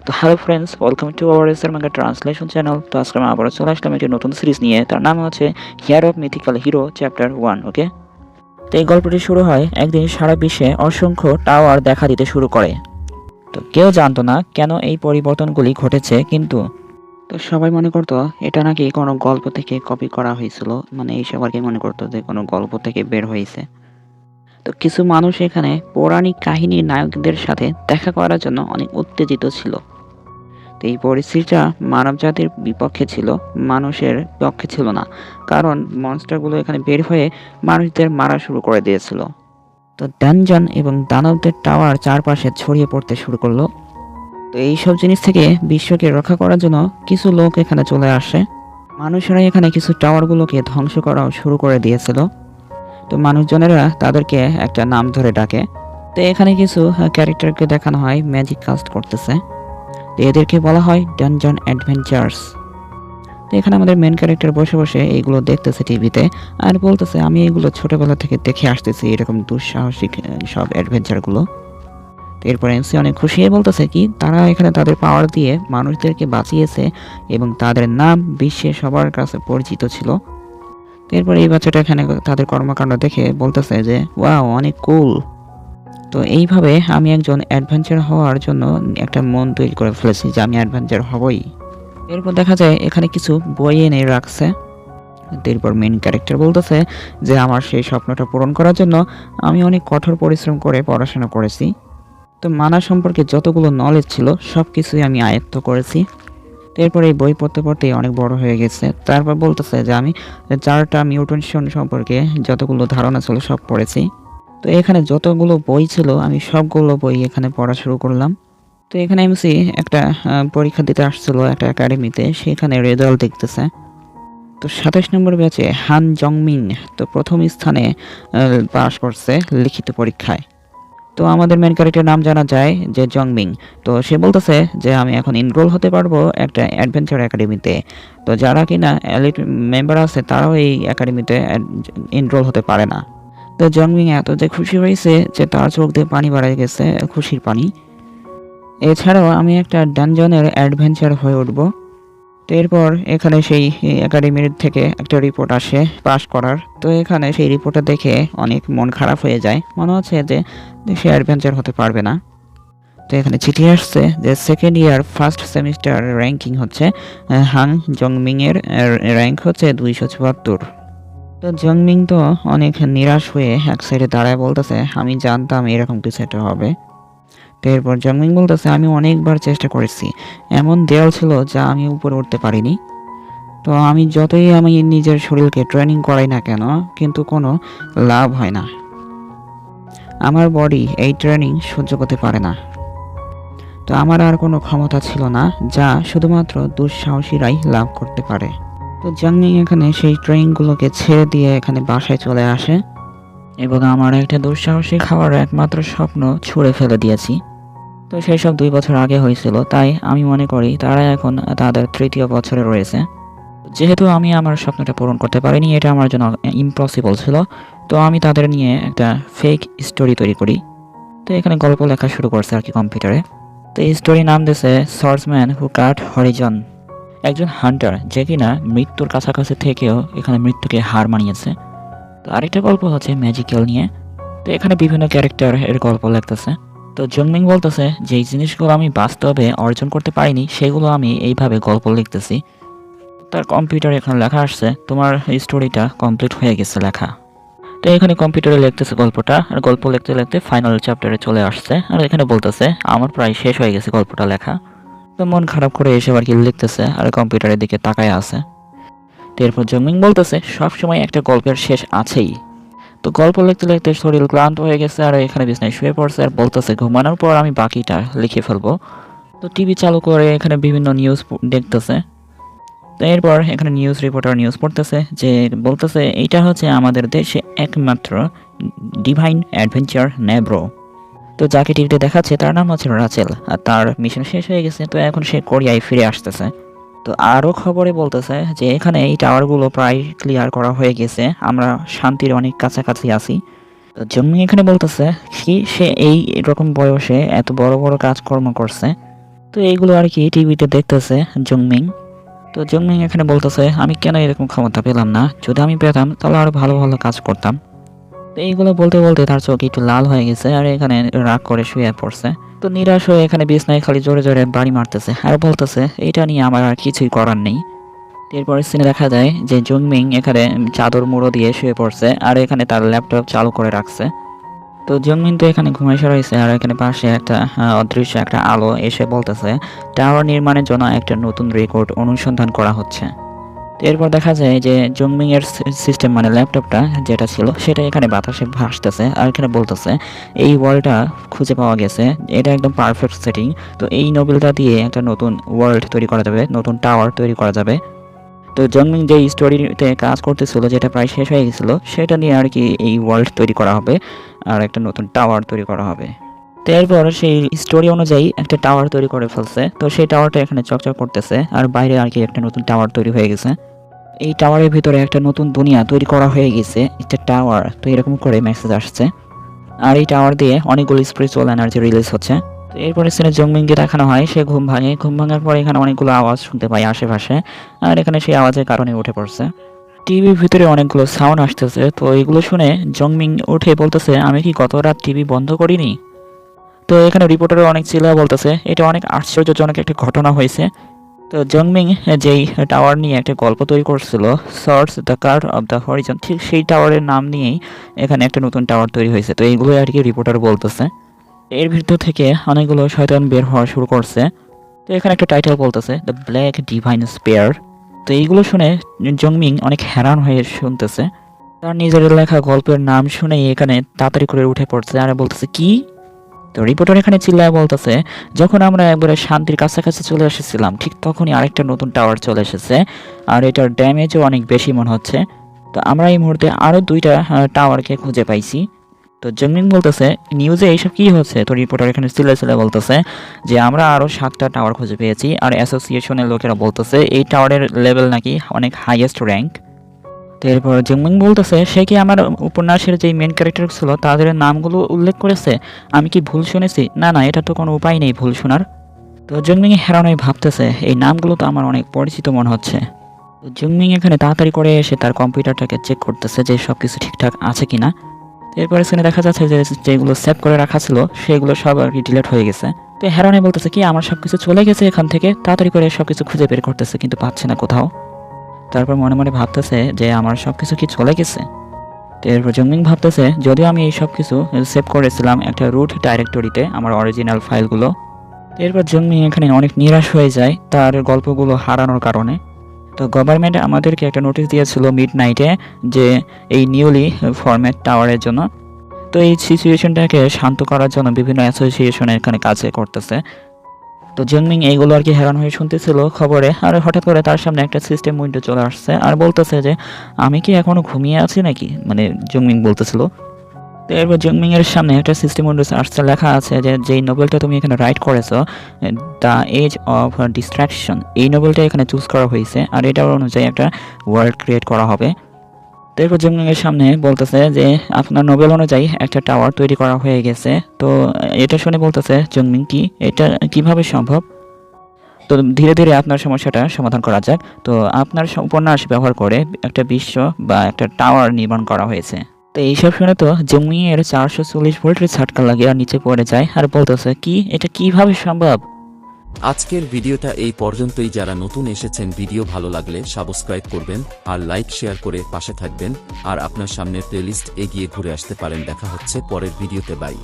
তো hello friends, welcome to our SR manga translation channel. তো আজকে আমি আবারও চলে আসলাম একটি নতুন সিরিজ নিয়ে। তার নাম হচ্ছে here of mythical hero chapter 1। ওকে, তো এই গল্পটি শুরু হয় একদিন সারা বিশ্বে অসংখ্য টাওয়ার দেখা দিতে শুরু করে। তো কেউ জানতো না কেন এই পরিবর্তনগুলি ঘটেছে, কিন্তু তো সবাই মনে করতো এটা নাকি কোনো গল্প থেকে কপি করা হয়েছিল। মানে এইসব আর কি মনে করতো যে কোনো গল্প থেকে বের হয়েছে। তো কিছু মানুষ এখানে পৌরাণিক কাহিনীর নায়কদের সাথে দেখা করার জন্য অনেক উত্তেজিত ছিল। তো এই পরিস্থিতিটা মানবজাতির বিপক্ষে ছিল, মানুষের পক্ষে ছিল না, কারণ মনস্টারগুলো এখানে বের হয়ে মানুষদের মারা শুরু করে দিয়েছিল। তো ডানজন এবং দানবদের টাওয়ার চারপাশে ছড়িয়ে পড়তে শুরু করলো। তো এইসব জিনিস থেকে বিশ্বকে রক্ষা করার জন্য কিছু লোক এখানে চলে আসে। মানুষেরা এখানে কিছু টাওয়ারগুলোকে ধ্বংস করাও শুরু করে দিয়েছিল। তো মানুষজনেরা তাদেরকে একটা নাম ধরে ডাকে। তো এখানে কিছু ক্যারেক্টারকে দেখানো হয় ম্যাজিক কাস্ট করতেছে। তো এদেরকে বলা হয় ডানজন অ্যাডভেঞ্চার্স। তো এখানে আমাদের মেন ক্যারেক্টার বসে বসে এইগুলো দেখতেছে টিভিতে, আর বলতেছে আমি এগুলো ছোটবেলা থেকে দেখে আসতেছি, এরকম দুঃসাহসিক সব অ্যাডভেঞ্চারগুলো। তো এরপর এমসি অনেক খুশি হয়ে বলতেছে কি তারা এখানে তাদের পাওয়ার দিয়ে মানুষদেরকে বাঁচিয়েছে এবং তাদের নাম বিশ্বে সবার কাছে পরিচিত ছিল। তো এরপর এই বাচ্চাটা এখানে তাদের কর্মকাণ্ড দেখে বলতেছে যে ওয়াও, অনেক কুল। তো এইভাবে আমি একজন অ্যাডভেঞ্চার হওয়ার জন্য একটা মন তৈরি করে ফেলেছি যে আমি অ্যাডভেঞ্চার হবই। এরপর দেখা যায় এখানে কিছু বই এনে রাখছে। এরপর মেন ক্যারেক্টার বলতেছে যে আমার সেই স্বপ্নটা পূরণ করার জন্য আমি অনেক কঠোর পরিশ্রম করে পড়াশোনা করেছি। তো মানা সম্পর্কে যতগুলো নলেজ ছিল সব কিছুই আমি আয়ত্ত করেছি। এরপর এই বই পড়তে পড়তেই অনেক বড় হয়ে গেছে। তারপর বলতেছে যে আমি 4টা মিউটেশন সম্পর্কে যতগুলো ধারণা ছিল সব পড়েছি। তো এখানে যতগুলো বই ছিল আমি সবগুলো বই এখানে পড়া শুরু করলাম। তো এখানে এমসি একটা পরীক্ষা দিতে আসছিল একটা একাডেমিতে, সেখানে রেজাল্ট দেখতেছে। তো 27 নম্বর ব্যাচে হান জংমিন তো প্রথম স্থানে পাশ করছে লিখিত পরীক্ষায়। তো আমাদের মেন ক্যারেক্টারের নাম জানা যায় যে জংমিং। তো সে বলতেছে যে আমি এখন এনরোল হতে পারবো একটা অ্যাডভেঞ্চার একাডেমিতে। তো যারা কিনা এলিট মেম্বার আছে তারাও এই একাডেমিতে এনরোল হতে পারে না। তো জংমিং এত যে খুশি হয়েছে যে তার চোখ দিয়ে পানি বেরিয়ে গেছে, খুশির পানি। এছাড়াও আমি একটা ডানজনের অ্যাডভেঞ্চার হয়ে উঠব। তো এরপর এখানে সেই একাডেমির থেকে একটা রিপোর্ট আসে পাস করার। তো এখানে সেই রিপোর্টটা দেখে অনেক মন খারাপ হয়ে যায়, মনে হচ্ছে যে সে অ্যাডভেঞ্চার হতে পারবে না। তো এখানে চিঠি আসছে যে second year first semester ranking হচ্ছে হান জংমিংয়ের র্যাঙ্ক হচ্ছে 274। তো জংমিং তো অনেক নিরাশ হয়ে এক সাইডে দাঁড়ায় বলতেছে আমি জানতাম এরকম কিছু একটা হবে। তো এরপর জংমিং বলতেছে আমি অনেকবার চেষ্টা করেছি, এমন দেওয়াল ছিল যা আমি উপরে উঠতে পারিনি। তো আমি যতই আমি নিজের শরীরকে ট্রেনিং করাই না কেন, কিন্তু কোনো লাভ হয় না। আমার বডি এই ট্রেনিং সহ্য করতে পারে না। তো আমার আর কোনো ক্ষমতা ছিল না যা শুধুমাত্র দুঃসাহসীরাই লাভ করতে পারে। তো জাংমিং এখানে সেই ট্রেনিংগুলোকে ছেড়ে দিয়ে এখানে বাসায় চলে আসে এবং আমার একটা দুঃসাহসী খাওয়ার একমাত্র স্বপ্ন ছুঁড়ে ফেলে দিয়েছি। তো সেই সব 2 বছর আগে হয়েছিল, তাই আমি মনে করি তারা এখন তাদের 3য় বছরে রয়েছে। যেহেতু আমি আমার স্বপ্নটা পূরণ করতে পারিনি, এটা আমার জন্য ইম্পসিবল ছিল। তো আমি তাদের নিয়ে একটা ফেক স্টোরি তৈরি করি। তো এখানে গল্প লেখা শুরু করছে আর কি কম্পিউটারে। তো এই স্টোরি নাম দিয়েছে সর্সম্যান হু কাট হরিজন। একজন হান্টার যে কিনা মৃত্যুর কাছাকাছি থেকেও এখানে মৃত্যুকে হার মানিয়েছে। তো আরেকটা গল্প হচ্ছে ম্যাজিক্যাল নিয়ে। তো এখানে বিভিন্ন ক্যারেক্টার এর গল্প লিখতেছে। তো জংমিং বলতেছে যে এই জিনিসগুলো আমি বাস্তবে অর্জন করতে পারিনি, সেগুলো আমি এইভাবে গল্প লিখতেছি। তার কম্পিউটারে এখানে লেখা আসছে তোমার স্টোরিটা কমপ্লিট হয়ে গেছে লেখা। তো এখানে কম্পিউটারে লিখতেছে গল্পটা, আর গল্প লিখতে লিখতে ফাইনাল চ্যাপ্টারে চলে আসছে, আর এখানে বলতেছে আমার প্রায় শেষ হয়ে গেছে গল্পটা লেখা। তো মন খারাপ করে এসে আর কি লিখতেছে আর কম্পিউটারের দিকে তাকায় আছে। তো এরপর জংমিং বলতেছে সবসময় একটা গল্পের শেষ আছেই। তো গল্প লিখতে লিখতে শরীর ক্লান্ত হয়ে গেছে আর এখানে বিছানায় শুয়ে পড়ছে আর বলতেছে ঘুমানোর পর আমি বাকিটা লিখে ফেলবো। তো টিভি চালু করে এখানে বিভিন্ন নিউজ দেখতেছে। তো এরপর এখানে নিউজ রিপোর্টার নিউজ পড়তেছে যে বলতেছে এইটা হচ্ছে আমাদের দেশে একমাত্র ডিভাইন অ্যাডভেঞ্চার নেব্রো। তো যাকে টিভিতে দেখাচ্ছে তার নাম হচ্ছে রাচেল, আর তার মিশন শেষ হয়ে গেছে। তো এখন সে কোরিয়ায় ফিরে আসতেছে। তো আরও খবরে বলতেছে যে এখানে এই টাওয়ারগুলো প্রায় ক্লিয়ার করা হয়ে গেছে, আমরা শান্তির অনেক কাছাকাছি আছি। তো জন্মি এখানে বলতেছে কি সে এই রকম বয়সে এত বড় বড় কাজকর্ম করছে। তো এইগুলো আর কি টিভিতে দেখতেছে জংমিং। তো জংমিং এখানে বলতেছে আমি কেন এরকম ক্ষমতা পেলাম না, যদি আমি পেতাম তাহলে আরো ভালো ভালো কাজ করতাম। তো এইগুলো বলতে বলতে তার চোখ একটু লাল হয়ে গেছে আর এখানে রাগ করে শুয়ে পড়ছে। তো নিরাশ হয়ে এখানে বিছনায় খালি জোরে জোরে বাড়ি মারতেছে আর বলতেছে এটা নিয়ে আমার আর কিছুই করার নেই। এরপরের সিনে দেখা যায় যে জংমিং এখানে চাদর মুড়ো দিয়ে শুয়ে পড়ছে আর এখানে তার ল্যাপটপ চালু করে রাখছে। তো জংমিন তো এখানে ঘুমাইছে রয়েছে আর এখানে পাশে একটা অদৃশ্য একটা আলো এসে বলতেছে টাওয়ার নির্মাণের জন্য একটা নতুন রেকর্ড অনুসন্ধান করা হচ্ছে। তো এরপর দেখা যায় যে জংমিং এর সিস্টেম মানে ল্যাপটপটা যেটা ছিল সেটা এখানে বাতাসে ভাসতেছে আর এখানে বলতেছে এই ওয়ার্ল্ডটা খুঁজে পাওয়া গেছে, এটা একদম পারফেক্ট সেটিং। তো এই নোবেলটা দিয়ে একটা নতুন ওয়ার্ল্ড তৈরি করা যাবে, নতুন টাওয়ার তৈরি করা যাবে। তো জংমিং যে স্টোরিতে কাজ করতেছিল যেটা প্রায় শেষ হয়ে গেছিলো সেটা নিয়ে আর কি এই ওয়ার্ল্ড তৈরি করা হবে আর একটা নতুন টাওয়ার তৈরি করা হবে। তো এরপর সেই স্টোরি অনুযায়ী একটা টাওয়ার তৈরি করে ফেলছে। তো সেই টাওয়ারটা এখানে চকচক করতেছে আর বাইরে আর কি একটা নতুন টাওয়ার তৈরি হয়ে গেছে। এই টাওয়ারের ভিতরে একটা নতুন দুনিয়া তৈরি করা হয়ে গেছে, একটা টাওয়ার। তো এরকম করে মেসেজ আসছে আর এই টাওয়ার দিয়ে অনেকগুলো স্পিরিচুয়াল এনার্জি রিলিজ হচ্ছে। তো এরপরে সিনে জংমিংকে দেখানো হয় সে ঘুম ভাঙে, ঘুম ভাঙার পরে এখানে অনেকগুলো আওয়াজ শুনতে পায় আশেপাশে আর এখানে সেই আওয়াজের কারণে উঠে পড়ছে। টিভির ভিতরে অনেকগুলো সাউন্ড আসতেছে। তো এগুলো শুনে জংমিং উঠে বলতেছে আমি কি গত রাত টিভি বন্ধ করিনি। তো এখানে রিপোর্টারও অনেক চিল্লা বলতেছে এটা অনেক আশ্চর্যজনক একটা ঘটনা হয়েছে। তো জংমিং যেই টাওয়ার নিয়ে একটা গল্প তৈরি করছিল sorts the curve of the Harijan, ঠিক সেই টাওয়ারের নাম নিয়েই এখানে একটা নতুন টাওয়ার তৈরি হয়েছে। তো এইগুলো আর কি রিপোর্টার বলতেছে। এর ভিতর থেকে অনেকগুলো শয়তান বের হওয়া শুরু করছে। তো এখানে একটা টাইটেল বলতেছে দ্য ব্ল্যাক ডিভাইন স্পেয়ার। তো এইগুলো শুনে জংমিং অনেক हैरान হয়ে শুনতেছে। তার নিজের লেখা গল্পের নাম শুনেই এখানে তাড়াতাড়ি করে উঠে পড়ছে আর বলতেছে কি। তো রিপোর্টার এখানে চিল্লায় বলতেছে যখন আমরা একবারে শান্তির কাছাকাছি চলে এসেছিলাম ঠিক তখনই আরেকটা নতুন টাওয়ার চলে এসেছে আর এটার ড্যামেজও অনেক বেশি মনে হচ্ছে। তো আমরা এই মুহূর্তে আরও দুইটা টাওয়ারকে খুঁজে পাইছি। তো জংমিং বলতেছে নিউজে এইসব কি হচ্ছে। তো রিপোর্টার এখানে চিল্লা বলতেছে যে আমরা আরও 7টা টাওয়ার খুঁজে পেয়েছি আর অ্যাসোসিয়েশনের লোকেরা বলতেছে এই টাওয়ারের লেভেল নাকি অনেক হাইয়েস্ট র্যাঙ্ক। তো এরপর জংমিং বলতেছে সে কি আমার উপন্যাসের যেই মেন ক্যারেক্টার ছিল তাদের নামগুলো উল্লেখ করেছে, আমি কি ভুল শুনেছি? না এটা তো কোনো উপায় নেই ভুল শোনার। তো জংমিং হেরান হয়ে ভাবতেছে এই নামগুলো তো আমার অনেক পরিচিত মনে হচ্ছে। তো জংমিং এখানে তাড়াতাড়ি করে এসে তার কম্পিউটারটাকে চেক করতেছে যে সব কিছু ঠিকঠাক আছে কিনা। এরপরে স্ক্রিনে দেখা যাচ্ছে যে যেগুলো সেভ করে রাখা ছিল সেগুলো সব আর কি ডিলিট হয়ে গেছে। তো হেরানে বলতেছে কি আমার সব কিছু চলে গেছে এখান থেকে, তাড়াতাড়ি করে সব কিছু খুঁজে বের করতেছে কিন্তু পাচ্ছে না কোথাও। তারপর মনে মনে ভাবতেছে যে আমার সব কিছু কি চলে গেছে। তো এরপর জংমিং ভাবতেছে যদিও আমি এই সব কিছু সেভ করেছিলাম একটা রুট ডাইরেক্টরিতে আমার অরিজিনাল ফাইলগুলো। এরপর জংমিং এখানে অনেক নিরাশ হয়ে যায় তার গল্পগুলো হারানোর কারণে। তো গভর্নমেন্ট আমাদেরকে একটা নোটিশ দিয়েছিল মিডনাইটে যে এই নিউলি ফরম্যাট টাওয়ারের জন্য। তো এই সিচুয়েশনটাকে শান্ত করার জন্য বিভিন্ন অ্যাসোসিয়েশন এখানে কাজ করতেছে। তো জংমিং এইগুলো আর কি हैरान হয়ে শুনতেছিল খবরে আর হঠাৎ করে তার সামনে একটা সিস্টেম উইন্ডো চলে আসছে আর বলতেছে যে আমি কি এখনো ঘুমিয়ে আছি নাকি, মানে জংমিং বলতেছিল। তো এরপর জংমিং এর সামনে একটা সিস্টেম উইন্ডো আসছে, লেখা আছে যে যেই নোবেলটা তুমি এখানে রাইট করেছো দ্য এজ অফ ডিস্ট্রাকশন, এই নোবেলটা এখানে চুজ করা হয়েছে আর এটার অনুযায়ী একটা ওয়ার্ল্ড ক্রিয়েট করা হবে। তো এরপর জংমিং এর সামনে বলতেছে যে আপনার নোবেল অনুযায়ী একটা টাওয়ার তৈরি করা হয়ে গেছে। তো এটা শুনে বলতেছে জংমিং কি এটা কিভাবে সম্ভব। তো ধীরে ধীরে আপনার সমস্যাটা সমাধান করা যাক। তো আপনার উপন্যাস ব্যবহার করে একটা বিশ্ব বা একটা টাওয়ার নির্মাণ করা হয়েছে। তো এইসব শুনে তো জংমিং এর 440 ভোল্টের ঝটকা লাগে আর নিচে পড়ে যায় আর বলতেছে কি এটা কিভাবে সম্ভব। আজকের ভিডিওটা এই পর্যন্তই। যারা নতুন এসেছেন ভিডিও ভালো লাগলে সাবস্ক্রাইব করবেন আর লাইক শেয়ার করে পাশে থাকবেন আর আপনার সামনের প্লেলিস্ট এগিয়ে ঘুরে আসতে পারেন। দেখা হচ্ছে পরের ভিডিওতে। বাই।